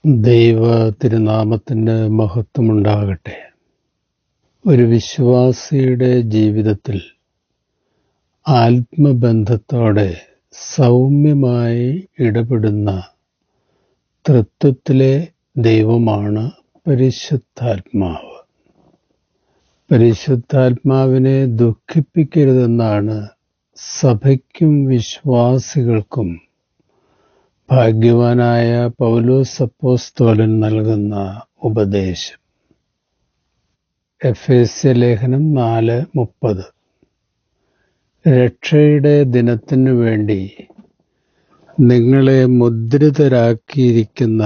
ദൈവ തിരുനാമത്തിന് മഹത്വമുണ്ടാകട്ടെ. ഒരു വിശ്വാസിയുടെ ജീവിതത്തിൽ ആത്മബന്ധത്തോടെ സൗമ്യമായി ഇടപെടുന്ന തൃത്വത്തിലെ ദൈവമാണ് പരിശുദ്ധാത്മാവ്. പരിശുദ്ധാത്മാവിനെ ദുഃഖിപ്പിക്കരുതെന്നാണ് സഭയ്ക്കും വിശ്വാസികൾക്കും ഭാഗ്യവാനായ പൗലോസ് അപ്പോസ്തലൻ നൽകുന്ന ഉപദേശം. എഫേസ്യ ലേഖനം 4:30. രക്ഷയുടെ ദിനത്തിനു വേണ്ടി നിങ്ങളെ മുദ്രിതരാക്കിയിരിക്കുന്ന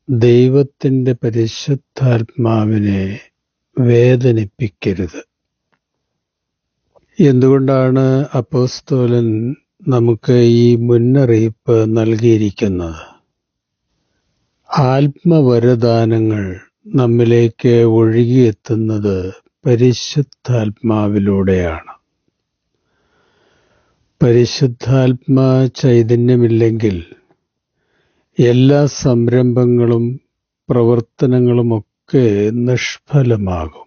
ദൈവത്തിൻ്റെ പരിശുദ്ധാത്മാവിനെ വേദനിപ്പിക്കരുത്. എന്തുകൊണ്ടാണ് അപ്പോസ്തലൻ നമുക്ക് ഈ മുന്നറിയിപ്പ് നൽകിയിരിക്കുന്നത്? ആത്മവരദാനങ്ങൾ നമ്മിലേക്ക് ഒഴുകിയെത്തുന്നത് പരിശുദ്ധാത്മാവിലൂടെയാണ്. പരിശുദ്ധാത്മാ ചൈതന്യമില്ലെങ്കിൽ എല്ലാ സംരംഭങ്ങളും പ്രവർത്തനങ്ങളുമൊക്കെ നിഷ്ഫലമാകും.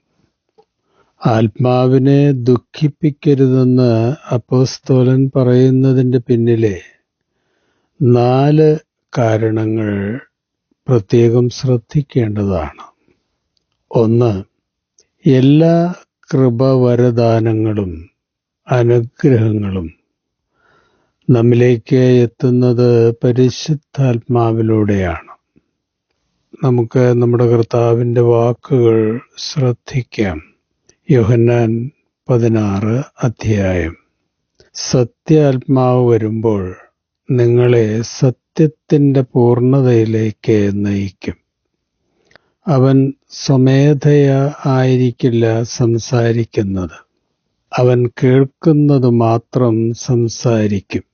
ആത്മാവിനെ ദുഃഖിപ്പിക്കരുതെന്ന് അപ്പോസ്തലൻ പറയുന്നതിൻ്റെ പിന്നിലെ 4 കാരണങ്ങൾ പ്രത്യേകം ശ്രദ്ധിക്കേണ്ടതാണ്. 1. എല്ലാ കൃപവരദാനങ്ങളും അനുഗ്രഹങ്ങളും നമ്മിലേക്ക് എത്തുന്നത് പരിശുദ്ധാത്മാവിലൂടെയാണ്. നമുക്ക് നമ്മുടെ കർത്താവിൻ്റെ വാക്കുകൾ ശ്രദ്ധിക്കാം. യോഹന്നാൻ 16 സത്യാത്മാവ് വരുമ്പോൾ നിങ്ങളെ സത്യത്തിൻ്റെ പൂർണ്ണതയിലേക്ക് നയിക്കും. അവൻ സ്വമേധയാ ആയിരിക്കില്ല സംസാരിക്കുന്നത്, അവൻ കേൾക്കുന്നത് മാത്രം സംസാരിക്കും.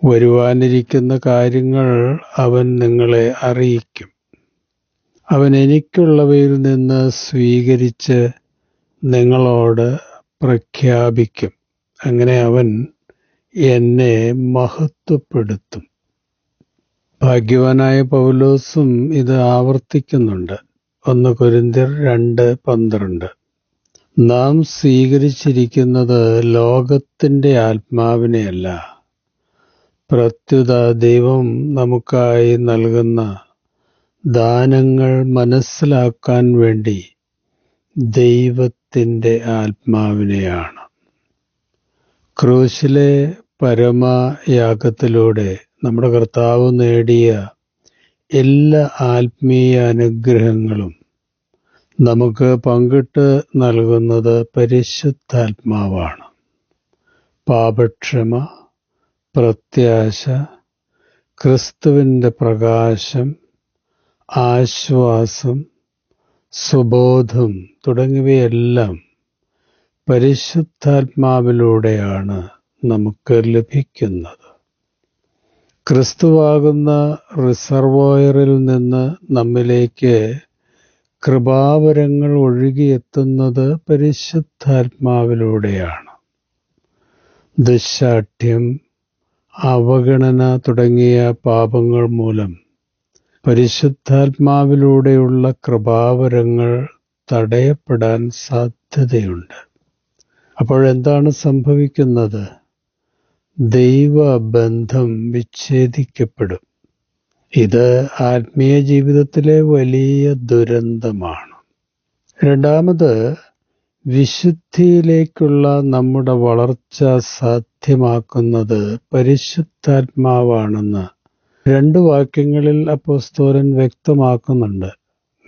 വരുവാനിരിക്കുന്ന കാര്യങ്ങൾ അവൻ നിങ്ങളെ അറിയിക്കും. അവൻ എനിക്കുള്ളവയിൽ നിന്ന് സ്വീകരിച്ച് നിങ്ങളോട് പ്രഖ്യാപിക്കും. അങ്ങനെ അവൻ എന്നെ മഹത്വപ്പെടുത്തും. ഭാഗ്യവാനായ പൗലോസും ഇത് ആവർത്തിക്കുന്നുണ്ട്. 1 കൊരിന്ത്യർ 2:12. നാം സ്വീകരിച്ചിരിക്കുന്നത് ലോകത്തിൻ്റെ ആത്മാവിനെയല്ല, പ്രത്യുത ദൈവം നമുക്കായി നൽകുന്ന ദാനങ്ങൾ മനസ്സിലാക്കാൻ വേണ്ടി ദൈവത്തിൻ്റെ ആത്മാവിനെയാണ്. ക്രൂശിലെ പരമയാഗത്തിലൂടെ നമ്മുടെ കർത്താവ് നേടിയ എല്ലാ ആത്മീയ അനുഗ്രഹങ്ങളും നമുക്ക് പങ്കിട്ട് നൽകുന്നത് പരിശുദ്ധാത്മാവാണ്. പാപക്ഷമ, പ്രത്യാശ, ക്രിസ്തുവിൻ്റെ പ്രകാശം, ആശ്വാസം, സുബോധം തുടങ്ങിയവയെല്ലാം പരിശുദ്ധാത്മാവിലൂടെയാണ് നമുക്ക് ലഭിക്കുന്നത്. ക്രിസ്തുവാകുന്ന റിസർവോയറിൽ നിന്ന് നമ്മിലേക്ക് കൃപാവരങ്ങൾ ഒഴുകിയെത്തുന്നത് പരിശുദ്ധാത്മാവിലൂടെയാണ്. ദുശ്ശാഠ്യം, അവഗണന തുടങ്ങിയ പാപങ്ങൾ മൂലം പരിശുദ്ധാത്മാവിലൂടെയുള്ള കൃപാവരങ്ങൾ തടയപ്പെടാൻ സാധ്യതയുണ്ട്. അപ്പോഴെന്താണ് സംഭവിക്കുന്നത്? ദൈവബന്ധം വിച്ഛേദിക്കപ്പെടും. ഇത് ആത്മീയ ജീവിതത്തിലെ വലിയ ദുരന്തമാണ്. 2. വിശുദ്ധിയിലേക്കുള്ള നമ്മുടെ വളർച്ച സാധ്യമാക്കുന്നത് പരിശുദ്ധാത്മാവാണെന്ന് 2 വാക്യങ്ങളിൽ അപ്പോസ്തലൻ വ്യക്തമാക്കുന്നുണ്ട്.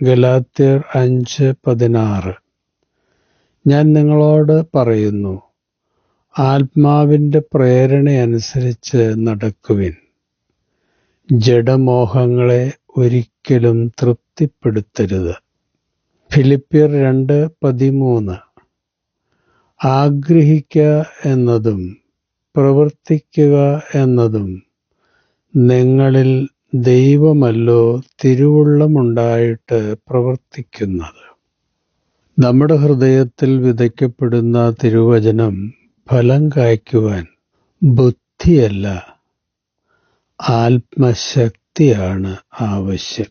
ഗലാത്യർ 5:16. ഞാൻ നിങ്ങളോട് പറയുന്നു, ആത്മാവിൻ്റെ പ്രേരണയനുസരിച്ച് നടക്കുവിൻ. ജഡമോഹങ്ങളെ ഒരിക്കലും തൃപ്തിപ്പെടുത്തരുത്. ഫിലിപ്പിയർ 2:13. ആഗ്രഹിക്കുക എന്നതും പ്രവർത്തിക്കുക എന്നതും നിങ്ങളിൽ ദൈവമല്ലോ തിരുവുള്ളമുണ്ടായിട്ട് പ്രവർത്തിക്കുന്നത്. നമ്മുടെ ഹൃദയത്തിൽ വിതയ്ക്കപ്പെടുന്ന തിരുവചനം ഫലം കായ്ക്കുവാൻ ബുദ്ധിയല്ല, ആത്മശക്തി ശക്തിയാണ് ആവശ്യം.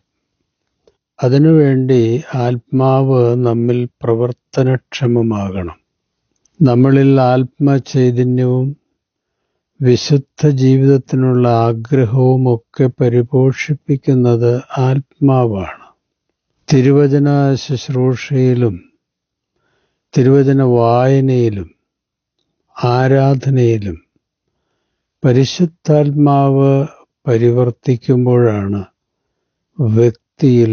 അതിനുവേണ്ടി ആത്മാവ് നമ്മിൽ പ്രവർത്തനക്ഷമമാകണം. നമ്മളിൽ ആത്മചൈതന്യവും വിശുദ്ധ ജീവിതത്തിനുള്ള ആഗ്രഹവും ഒക്കെ പരിപോഷിപ്പിക്കുന്നത് ആത്മാവാണ്. തിരുവചന ശുശ്രൂഷയിലും തിരുവചന വായനയിലും ആരാധനയിലും പരിശുദ്ധാത്മാവ് പരിവർത്തിക്കുമ്പോഴാണ് വ്യക്തിയിൽ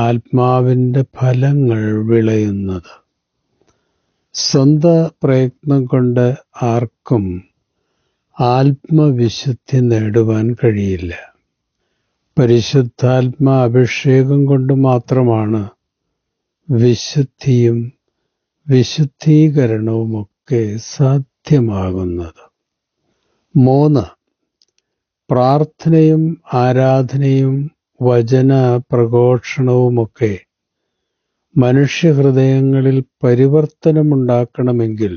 ആത്മാവിൻ്റെ ഫലങ്ങൾ വിളയുന്നത്. സ്വന്തം പ്രയത്നം കൊണ്ട് ആർക്കും ആത്മവിശുദ്ധി നേടുവാൻ കഴിയില്ല. പരിശുദ്ധാത്മാ അഭിഷേകം കൊണ്ട് മാത്രമാണ് വിശുദ്ധിയും വിശുദ്ധീകരണവുമൊക്കെ സാധ്യമാകുന്നത്. 3. പ്രാർത്ഥനയും ആരാധനയും വചന പ്രഘോഷണവുമൊക്കെ മനുഷ്യഹൃദയങ്ങളിൽ പരിവർത്തനമുണ്ടാക്കണമെങ്കിൽ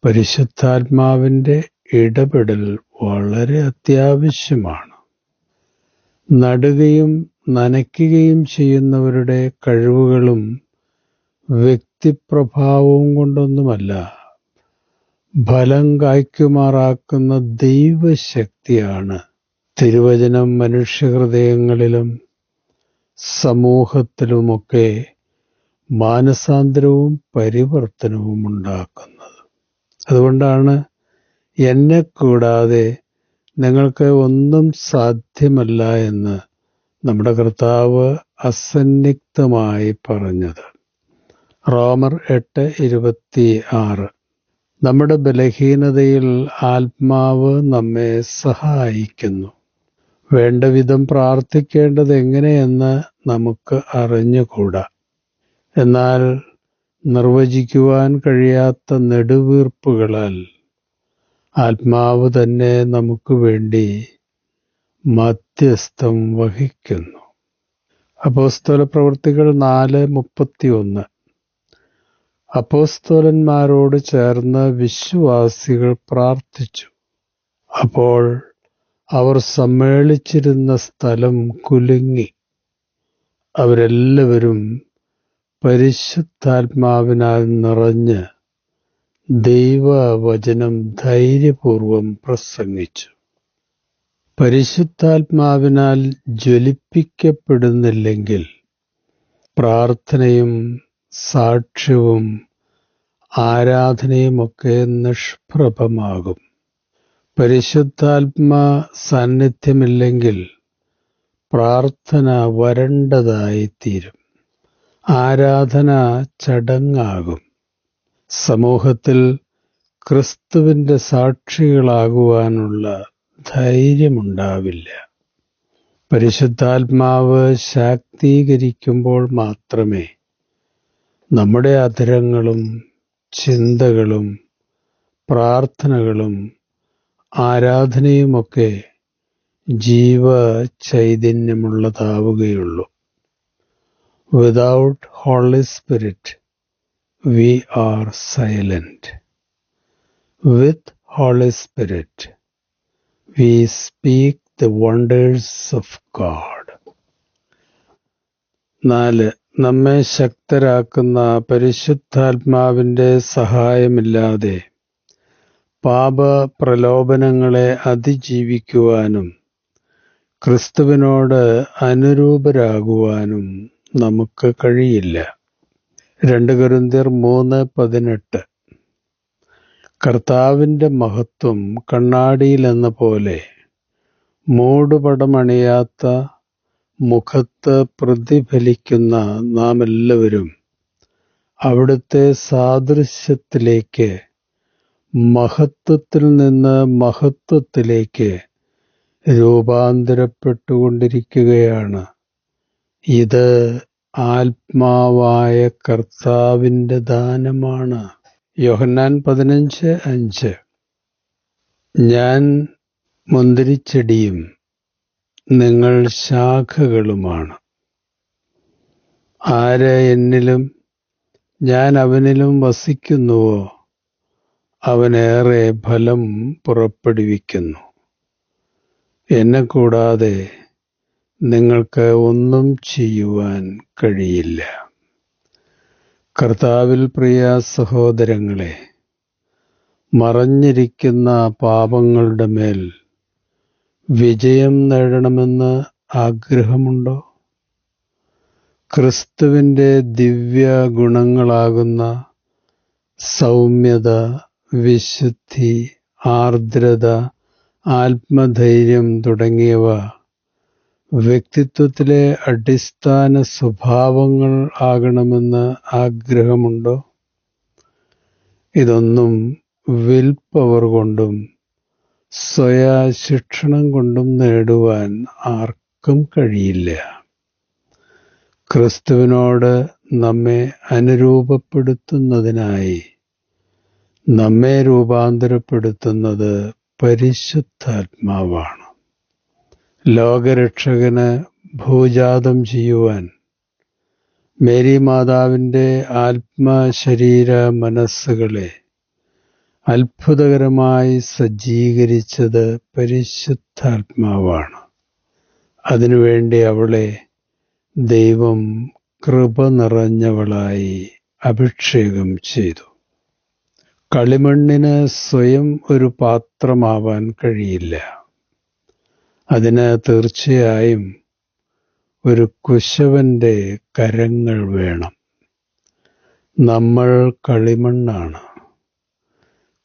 പരിശുദ്ധാത്മാവിൻ്റെ ഇടപെടൽ വളരെ അത്യാവശ്യമാണ്. നടുകയും നനയ്ക്കുകയും ചെയ്യുന്നവരുടെ കഴിവുകളും വ്യക്തിപ്രഭാവവും കൊണ്ടൊന്നുമല്ല, ഫലം കായ്ക്കുമാറാക്കുന്ന ദൈവശക്തിയാണ് തിരുവചനം മനുഷ്യഹൃദയങ്ങളിലും സമൂഹത്തിലുമൊക്കെ മാനസാന്തരവും പരിവർത്തനവും ഉണ്ടാക്കുന്നത്. അതുകൊണ്ടാണ് എന്നെ കൂടാതെ നിങ്ങൾക്ക് ഒന്നും സാധ്യമല്ല എന്ന് നമ്മുടെ കർത്താവ് അസന്നിഗ്ധമായി പറഞ്ഞത്. റോമർ 8:26. നമ്മുടെ ബലഹീനതയിൽ ആത്മാവ് നമ്മെ സഹായിക്കുന്നു. വേണ്ട വിധം പ്രാർത്ഥിക്കേണ്ടത് എങ്ങനെയെന്ന് നമുക്ക് അറിഞ്ഞുകൂടാ. എന്നാൽ നിർവചിക്കുവാൻ കഴിയാത്ത നെടുവീർപ്പുകളാൽ ആത്മാവ് തന്നെ നമുക്ക് വേണ്ടി മധ്യസ്ഥം വഹിക്കുന്നു. അപ്പോസ്തലപ്രവൃത്തികൾ 4:31. അപ്പോസ്തലന്മാരോട് ചേർന്ന് വിശ്വാസികൾ പ്രാർത്ഥിച്ചു. അപ്പോൾ അവർ സമ്മേളിച്ചിരുന്ന സ്ഥലം കുലുങ്ങി. അവരെല്ലാവരും പരിശുദ്ധാത്മാവിനാൽ നിറഞ്ഞ് ദൈവവചനം ധൈര്യപൂർവം പ്രസംഗിച്ചു. പരിശുദ്ധാത്മാവിനാൽ ജ്വലിപ്പിക്കപ്പെടുന്നില്ലെങ്കിൽ പ്രാർത്ഥനയും സാക്ഷ്യവും ആരാധനയുമൊക്കെ നിഷ്പ്രഭമാകും. പരിശുദ്ധാത്മാ സാന്നിധ്യമില്ലെങ്കിൽ പ്രാർത്ഥന വരണ്ടതായിത്തീരും. ആരാധന ചടങ്ങാകും. സമൂഹത്തിൽ ക്രിസ്തുവിൻ്റെ സാക്ഷികളാകുവാനുള്ള ധൈര്യമുണ്ടാവില്ല. പരിശുദ്ധാത്മാവ് ശാക്തീകരിക്കുമ്പോൾ മാത്രമേ നമ്മുടെ അധരങ്ങളും ചിന്തകളും പ്രാർത്ഥനകളും ആരാധനയുമൊക്കെ ജീവചൈതന്യമുള്ളതാവുകയുള്ളൂ. Without Holy Spirit, we are silent. With Holy Spirit, we speak the wonders of God. 4. നമ്മെ ശക്തരാക്കുന്ന പരിശുദ്ധാത്മാവിൻ്റെ സഹായമില്ലാതെ പാപപ്രലോഭനങ്ങളെ അതിജീവിക്കുവാനും ക്രിസ്തുവിനോട് അനുരൂപരാകുവാനും നമുക്ക് കഴിയില്ല. 2 കൊരിന്ത്യർ 3:18. കർത്താവിൻ്റെ മഹത്വം കണ്ണാടിയിലെന്ന പോലെ മൂടുപടമണിയാത്ത മുഖത്ത് പ്രതിഫലിക്കുന്ന നാം എല്ലാവരും അവിടുത്തെ സാദൃശ്യത്തിലേക്ക്, മഹത്വത്തിൽ നിന്ന് മഹത്വത്തിലേക്ക് രൂപാന്തരപ്പെട്ടുകൊണ്ടിരിക്കുകയാണ്. ഇത് ആത്മാവായ കർത്താവിൻ്റെ ദാനമാണ്. യോഹന്നാൻ 15:5. ഞാൻ മുന്തിരിച്ചെടിയും നിങ്ങൾ ശാഖകളുമാണ്. ആര് എന്നിലും ഞാൻ അവനിലും വസിക്കുന്നുവോ അവനേറെ ഫലം പുറപ്പെടുവിക്കുന്നു. എന്നെ കൂടാതെ നിങ്ങൾക്ക് ഒന്നും ചെയ്യുവാൻ കഴിയില്ല. കർത്താവിൽ പ്രിയ സഹോദരങ്ങളെ, മറഞ്ഞിരിക്കുന്ന പാപങ്ങളുടെ മേൽ വിജയം നേടണമെന്ന് ആഗ്രഹമുണ്ടോ? ക്രിസ്തുവിൻ്റെ ദിവ്യ ഗുണങ്ങളാകുന്ന സൗമ്യത, വിശുദ്ധി, ആർദ്രത, ആത്മധൈര്യം തുടങ്ങിയവ വ്യക്തിത്വത്തിലെ അടിസ്ഥാന സ്വഭാവങ്ങൾ ആകണമെന്ന് ആഗ്രഹമുണ്ടോ? ഇതൊന്നും വിൽ പവർ കൊണ്ടും സ്വയശിക്ഷണം കൊണ്ടും നേടുവാൻ ആർക്കും കഴിയില്ല. ക്രിസ്തുവിനോട് നമ്മെ അനുരൂപപ്പെടുത്തുന്നതിനായി നമ്മെ രൂപാന്തരപ്പെടുത്തുന്നത് പരിശുദ്ധാത്മാവാണ്. ലോകരക്ഷകന് ഭൂജാതം ചെയ്യുവാൻ മേരി മാതാവിൻ്റെ ആത്മശരീര മനസ്സുകളെ അത്ഭുതകരമായി സജ്ജീകരിച്ചത് പരിശുദ്ധാത്മാവാണ്. അതിനുവേണ്ടി അവളെ ദൈവം കൃപ നിറഞ്ഞവളായി അഭിഷേകം ചെയ്തു. കളിമണ്ണിന് സ്വയം ഒരു പാത്രമാവാൻ കഴിയില്ല. അതിന് തീർച്ചയായും ഒരു കുശവന്റെ കരങ്ങൾ വേണം. നമ്മൾ കളിമണ്ണാണ്.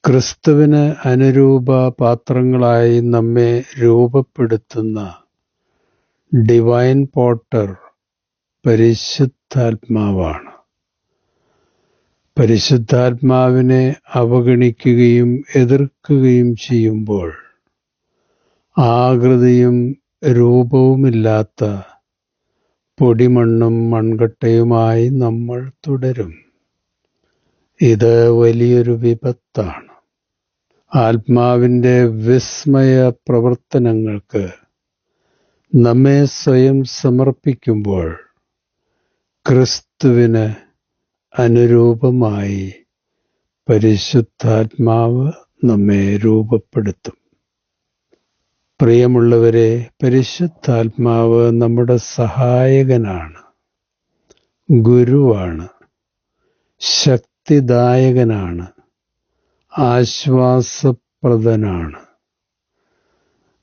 ക്രിസ്തുവിന് അനുരൂപ പാത്രങ്ങളായി നമ്മെ രൂപപ്പെടുത്തുന്ന ഡിവൈൻ പോട്ടർ പരിശുദ്ധാത്മാവാണ്. പരിശുദ്ധാത്മാവിനെ അവഗണിക്കുകയും എതിർക്കുകയും ചെയ്യുമ്പോൾ ആകൃതിയും രൂപവുമില്ലാത്ത പൊടിമണ്ണും മൺകട്ടയുമായി നമ്മൾ തുടരും. ഇത് വലിയൊരു വിപത്താണ്. ആത്മാവിൻ്റെ വിസ്മയ പ്രവർത്തനങ്ങൾക്ക് നമ്മെ സ്വയം സമർപ്പിക്കുമ്പോൾ ക്രിസ്തുവിന് അനുരൂപമായി പരിശുദ്ധാത്മാവ് നമ്മെ രൂപപ്പെടുത്തും. പ്രിയമുള്ളവരെ, പരിശുദ്ധാത്മാവ് നമ്മുടെ സഹായകനാണ്, ഗുരുവാണ്, ശക്തിദായകനാണ്, ആശ്വാസപ്രദനാണ്.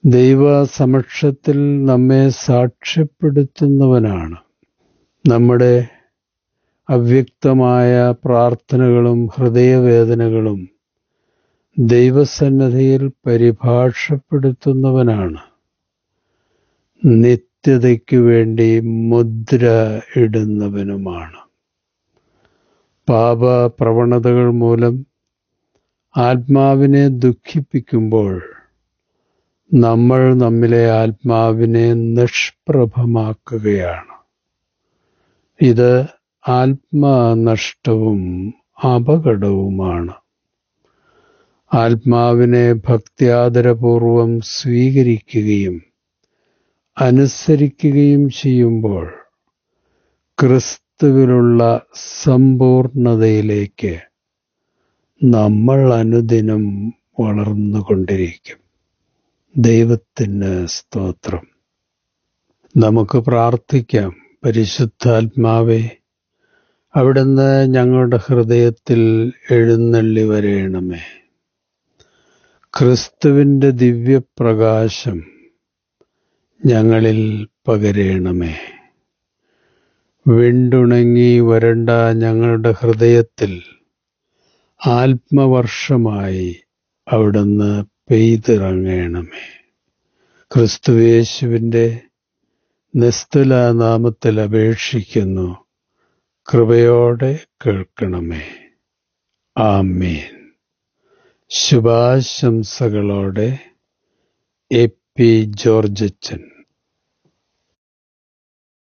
ദൈവസമക്ഷത്തിൽ നമ്മെ സാക്ഷ്യപ്പെടുത്തുന്നവനാണ്. നമ്മുടെ അവ്യക്തമായ പ്രാർത്ഥനകളും ഹൃദയവേദനകളും ദൈവസന്നിധിയിൽ പരിഭാഷപ്പെടുത്തുന്നവനാണ്. നിത്യതയ്ക്കു വേണ്ടി മുദ്ര ഇടുന്നവനുമാണ്. പാപപ്രവണതകൾ മൂലം ആത്മാവിനെ ദുഃഖിപ്പിക്കുമ്പോൾ നമ്മൾ നമ്മിലെ ആത്മാവിനെ നിഷ്പ്രഭമാക്കുകയാണ്. ഇത് ആത്മനഷ്ടവും അപകടവുമാണ്. ആത്മാവിനെ ഭക്ത്യാദരപൂർവം സ്വീകരിക്കുകയും അനുസരിക്കുകയും ചെയ്യുമ്പോൾ ക്രിസ്തുവിലുള്ള സമ്പൂർണതയിലേക്ക് നമ്മൾ അനുദിനം വളർന്നുകൊണ്ടിരിക്കും. ദൈവത്തിന് സ്തോത്രം. നമുക്ക് പ്രാർത്ഥിക്കാം. പരിശുദ്ധാത്മാവേ, അവിടുന്ന് ഞങ്ങളുടെ ഹൃദയത്തിൽ എഴുന്നള്ളി വരേണമേ. ക്രിസ്തുവിൻ്റെ ദിവ്യപ്രകാശം ഞങ്ങളിൽ പകരേണമേ. വിണ്ടുണങ്ങി വരണ്ട ഞങ്ങളുടെ ഹൃദയത്തിൽ ആത്മവർഷമായി അവിടുന്ന് പെയ്തിറങ്ങണമേ. ക്രിസ്തുയേശുവിൻ്റെ നിസ്തുല നാമത്തിൽ അപേക്ഷിക്കുന്നു. കൃപയോടെ കേൾക്കണമേ. ആമേൻ. ശുഭാശംസകളോടെ എ പി ജോർജച്ചൻ.